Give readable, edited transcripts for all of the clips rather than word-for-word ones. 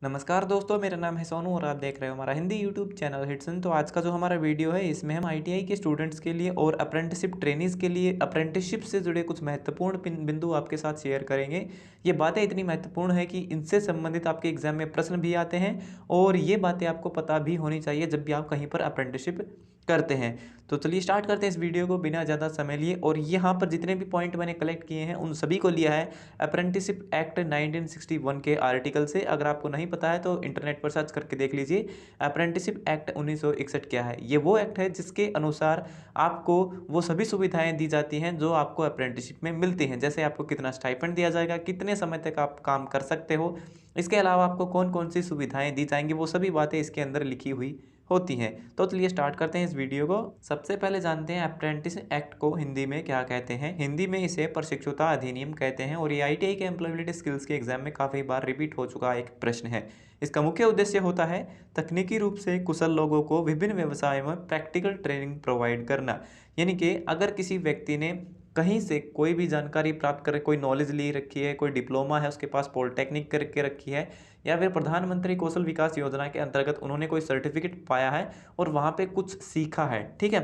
नमस्कार दोस्तों, मेरा नाम है सोनू और आप देख रहे हो हमारा हिंदी यूट्यूब चैनल हिटसन। तो आज का जो हमारा वीडियो है इसमें हम आईटीआई के स्टूडेंट्स के लिए और अप्रेंटिसशिप ट्रेनीज़ के लिए अप्रेंटिसशिप से जुड़े कुछ महत्वपूर्ण बिंदु आपके साथ शेयर करेंगे। ये बातें इतनी महत्वपूर्ण है कि इनसे संबंधित आपके एग्जाम में प्रश्न भी आते हैं और ये बातें आपको पता भी होनी चाहिए जब भी आप कहीं पर अप्रेंटिसशिप करते हैं। तो चलिए स्टार्ट करते हैं इस वीडियो को बिना ज़्यादा समय लिए। और यहाँ पर जितने भी पॉइंट मैंने कलेक्ट किए हैं उन सभी को लिया है अप्रेंटिसशिप एक्ट 1961 के आर्टिकल से। अगर आपको नहीं पता है तो इंटरनेट पर सर्च करके देख लीजिए अप्रेंटिसशिप एक्ट 1961 क्या है। ये वो एक्ट है जिसके अनुसार आपको वो सभी सुविधाएं दी जाती हैं जो आपको अप्रेंटिसशिप में मिलती हैं। जैसे आपको कितना स्टाइपेंड दिया जाएगा, कितने समय तक आप काम कर सकते हो, इसके अलावा आपको कौन कौन सी सुविधाएं दी जाएंगी, वो सभी बातें इसके अंदर लिखी हुई होती हैं। तो चलिए स्टार्ट करते हैं इस वीडियो को। सबसे पहले जानते हैं अप्रेंटिस एक्ट को हिंदी में क्या कहते हैं। हिंदी में इसे प्रशिक्षुता अधिनियम कहते हैं और ये आईटीआई के एम्प्लॉयबिलिटी स्किल्स के एग्जाम में काफ़ी बार रिपीट हो चुका एक प्रश्न है। इसका मुख्य उद्देश्य होता है तकनीकी रूप से कुशल लोगों को विभिन्न व्यवसायों में प्रैक्टिकल ट्रेनिंग प्रोवाइड करना। यानी कि अगर किसी व्यक्ति ने कहीं से कोई भी जानकारी प्राप्त कर, कोई नॉलेज ले रखी है, कोई डिप्लोमा है उसके पास, पॉलिटेक्निक करके रखी है, या फिर प्रधानमंत्री कौशल विकास योजना के अंतर्गत उन्होंने कोई सर्टिफिकेट पाया है और वहाँ पे कुछ सीखा है, ठीक है,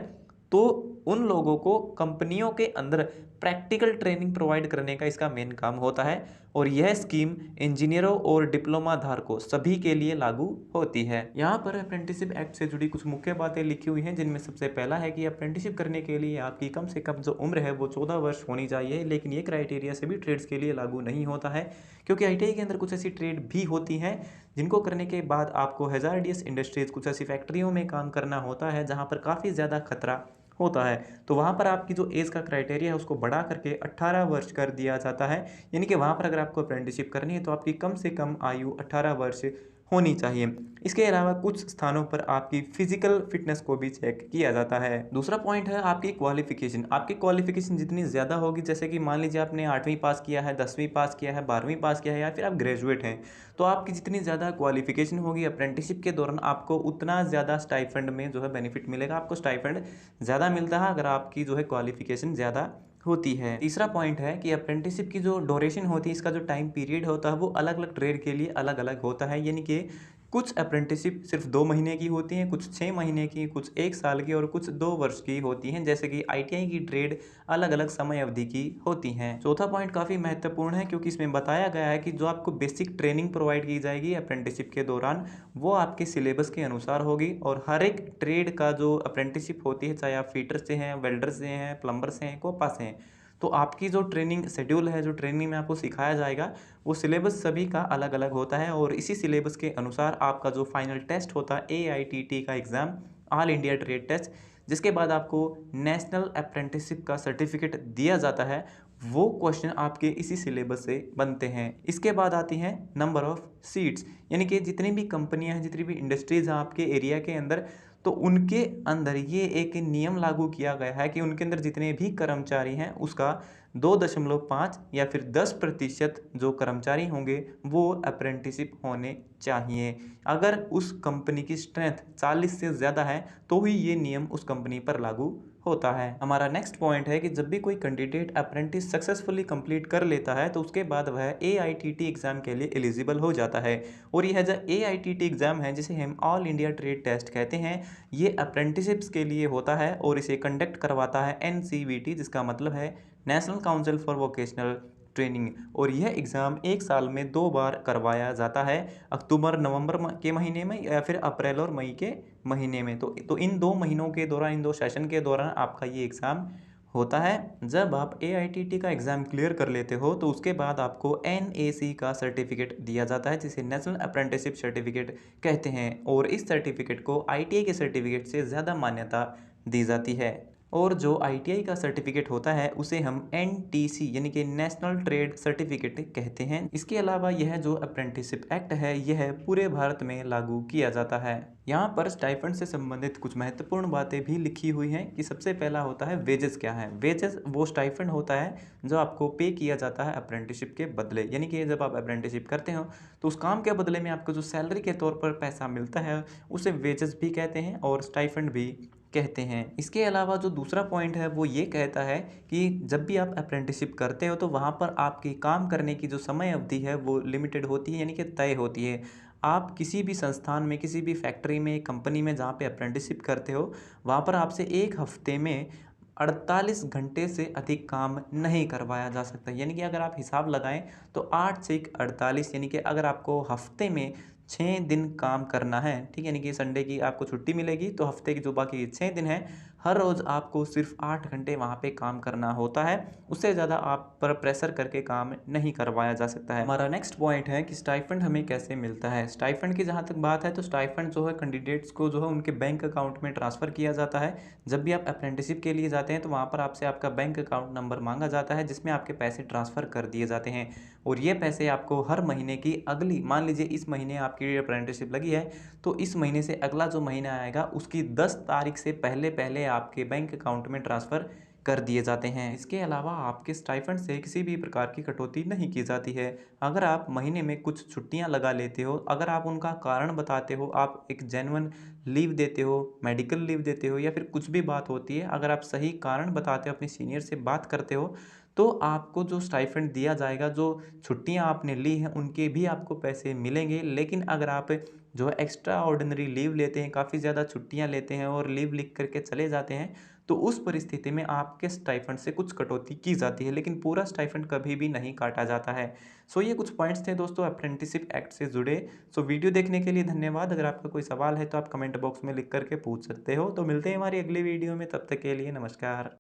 तो उन लोगों को कंपनियों के अंदर प्रैक्टिकल ट्रेनिंग प्रोवाइड करने का इसका मेन काम होता है। और यह स्कीम इंजीनियरों और डिप्लोमा धारकों सभी के लिए लागू होती है। यहाँ पर अप्रेंटिसशिप एक्ट से जुड़ी कुछ मुख्य बातें लिखी हुई हैं, जिनमें सबसे पहला है कि अप्रेंटिसशिप करने के लिए आपकी कम से कम जो उम्र है वो 14 वर्ष होनी चाहिए। लेकिन ये क्राइटेरिया सभी ट्रेड्स के लिए लागू नहीं होता है, क्योंकि आईटीआई के अंदर कुछ ऐसी ट्रेड भी होती हैं जिनको करने के बाद आपको हैजार्डियस इंडस्ट्रीज, कुछ ऐसी फैक्ट्रियों में काम करना होता है जहाँ पर काफ़ी ज़्यादा खतरा होता है। तो वहाँ पर आपकी जो एज का क्राइटेरिया है उसको बढ़ा करके 18 वर्ष कर दिया जाता है। यानी कि वहाँ पर अगर आपको अप्रेंटिसशिप करनी है तो आपकी कम से कम आयु 18 वर्ष होनी चाहिए। इसके अलावा कुछ स्थानों पर आपकी फिजिकल फिटनेस को भी चेक किया जाता है। दूसरा पॉइंट है आपकी क्वालिफिकेशन। आपकी क्वालिफिकेशन जितनी ज़्यादा होगी, जैसे कि मान लीजिए आपने 8वीं पास किया है, 10वीं पास किया है, 12वीं पास किया है, या फिर आप ग्रेजुएट हैं, तो आपकी जितनी ज़्यादा क्वालिफिकेशन होगी अप्रेंटिसशिप के दौरान आपको उतना ज़्यादा स्टाइफंड में जो है बेनिफिट मिलेगा। आपको स्टाइफंड ज़्यादा मिलता है अगर आपकी जो है क्वालिफिकेशन ज़्यादा होती है। तीसरा पॉइंट है कि अप्रेंटिसशिप की जो ड्यूरेशन होती है, इसका जो टाइम पीरियड होता है वो अलग अलग ट्रेड के लिए अलग अलग होता है। यानी कि कुछ अप्रेंटिसशिप सिर्फ 2 महीने की होती हैं, कुछ 6 महीने की, कुछ 1 साल की और कुछ 2 वर्ष की होती हैं। जैसे कि आईटीआई की ट्रेड अलग अलग समय अवधि की होती हैं। चौथा पॉइंट काफ़ी महत्वपूर्ण है, क्योंकि इसमें बताया गया है कि जो आपको बेसिक ट्रेनिंग प्रोवाइड की जाएगी अप्रेंटिसशिप के दौरान वो आपके सिलेबस के अनुसार होगी। और हर एक ट्रेड का जो अप्रेंटिसशिप होती है, चाहे आप फीटर से हैं, वेल्डर से हैं, प्लम्बर से हैं, कोपा से हैं, तो आपकी जो ट्रेनिंग शेड्यूल है, जो ट्रेनिंग में आपको सिखाया जाएगा, वो सिलेबस सभी का अलग अलग होता है। और इसी सिलेबस के अनुसार आपका जो फाइनल टेस्ट होता है एआईटीटी का exam, all India trade test, जिसके बाद आपको नेशनल अप्रेंटिसशिप का सर्टिफिकेट दिया जाता है, वो क्वेश्चन आपके इसी सिलेबस से बनते हैं। इसके बाद आती हैं नंबर ऑफ सीट्स। यानी कि जितनी भी कंपनियां हैं, जितनी भी इंडस्ट्रीज हैं आपके एरिया के अंदर, तो उनके अंदर ये एक नियम लागू किया गया है कि उनके अंदर जितने भी कर्मचारी हैं उसका 2.5 या फिर 10% जो कर्मचारी होंगे वो अप्रेंटिसशिप होने चाहिए। अगर उस कंपनी की स्ट्रेंथ 40 से ज़्यादा है तो ही ये नियम उस कंपनी पर लागू होता है। हमारा नेक्स्ट पॉइंट है कि जब भी कोई कैंडिडेट अप्रेंटिस सक्सेसफुली कंप्लीट कर लेता है तो उसके बाद वह एआईटीटी एग्ज़ाम के लिए एलिजिबल हो जाता है। और यह जो एआईटीटी एग्ज़ाम है, जिसे हम ऑल इंडिया ट्रेड टेस्ट कहते हैं, ये अप्रेंटिसशिप्स के लिए होता है और इसे कंडक्ट करवाता है एनसीवीटी, जिसका मतलब है national council for vocational training. और यह एग्ज़ाम 1 साल में 2 बार करवाया जाता है, अक्टूबर नवंबर के महीने में या फिर अप्रैल और मई के महीने में। तो इन 2 महीनों के दौरान, इन 2 सेशन के दौरान आपका ये एग्ज़ाम होता है। जब आप एआईटीटी का एग्ज़ाम क्लियर कर लेते हो तो उसके बाद आपको एनएसी का सर्टिफिकेट दिया जाता है, जिसे नेशनल अप्रेंटिसशिप सर्टिफिकेट कहते हैं। और इस सर्टिफिकेट को आईटीआई के सर्टिफिकेट से ज़्यादा मान्यता दी जाती है। और जो आईटीआई का सर्टिफिकेट होता है उसे हम एनटीसी यानी कि नेशनल ट्रेड सर्टिफिकेट कहते हैं। इसके अलावा यह जो अप्रेंटिसशिप एक्ट है यह पूरे भारत में लागू किया जाता है। यहाँ पर स्टाइपेंड से संबंधित कुछ महत्वपूर्ण बातें भी लिखी हुई हैं कि सबसे पहला होता है वेजेस क्या है। वेजेस वो स्टाइपेंड होता है जो आपको पे किया जाता है अप्रेंटिसशिप के बदले। यानी कि जब आप अप्रेंटिसशिप करते हो तो उस काम के बदले में आपको जो सैलरी के तौर पर पैसा मिलता है उसे वेजेस भी कहते हैं और स्टाइपेंड भी कहते हैं। इसके अलावा जो दूसरा पॉइंट है वो ये कहता है कि जब भी आप अप्रेंटिसशिप करते हो तो वहाँ पर आपकी काम करने की जो समय अवधि है वो लिमिटेड होती है, यानी कि तय होती है। आप किसी भी संस्थान में, किसी भी फैक्ट्री में, कंपनी में जहाँ पे अप्रेंटिसशिप करते हो, वहाँ पर आपसे 1 हफ्ते में 48 घंटे से अधिक काम नहीं करवाया जा सकता। यानी कि अगर आप हिसाब लगाएँ तो 8 से 48, यानी कि अगर आपको हफ्ते में 6 दिन काम करना है, ठीक है? यानी कि संडे की आपको छुट्टी मिलेगी, तो हफ्ते के जो बाकी 6 दिन हैं, हर रोज़ आपको सिर्फ़ 8 घंटे वहाँ पे काम करना होता है। उससे ज़्यादा आप पर प्रेशर करके काम नहीं करवाया जा सकता है। हमारा नेक्स्ट पॉइंट है कि स्टाइपेंड हमें कैसे मिलता है। स्टाइपेंड की जहाँ तक बात है, तो स्टाइपेंड जो है कैंडिडेट्स को जो है उनके बैंक अकाउंट में ट्रांसफ़र किया जाता है। जब भी आप अप्रेंटिसशिप के लिए जाते हैं, तो वहाँ पर आपसे आपका बैंक अकाउंट नंबर माँगा जाता है, जिसमें आपके पैसे ट्रांसफ़र कर दिए जाते हैं और ये पैसे आपको हर महीने की अगली, मान लीजिए इस महीने आपकी अप्रेंटिसशिप लगी है, तो इस महीने से अगला जो महीना आएगा उसकी 10 तारीख से पहले-पहले आपके बैंक अकाउंट में ट्रांसफ़र कर दिए जाते हैं। इसके अलावा आपके स्टाइपेंड से किसी भी प्रकार की कटौती नहीं की जाती है। अगर आप महीने में कुछ छुट्टियाँ लगा लेते हो, अगर आप उनका कारण बताते हो, आप एक जेन्युइन लीव देते हो, मेडिकल लीव देते हो या फिर कुछ भी बात होती है, अगर आप सही कारण बताते हो, अपने सीनियर से बात करते हो, तो आपको जो स्टाइपेंड दिया जाएगा, जो छुट्टियाँ आपने ली हैं, उनके भी आपको पैसे मिलेंगे। लेकिन अगर आप जो है एक्स्ट्रा ऑर्डिनरी लीव लेते हैं, काफ़ी ज़्यादा छुट्टियाँ लेते हैं और लीव लिख कर के चले जाते हैं, तो उस परिस्थिति में आपके स्टाइपेंड से कुछ कटौती की जाती है, लेकिन पूरा स्टाइपेंड कभी भी नहीं काटा जाता है। सो ये कुछ पॉइंट्स थे दोस्तों अप्रेंटिसशिप एक्ट से जुड़े। सो वीडियो देखने के लिए धन्यवाद। अगर आपका कोई सवाल है तो आप कमेंट बॉक्स में लिख कर के पूछ सकते हो। तो मिलते हैं हमारी अगली वीडियो में, तब तक के लिए नमस्कार।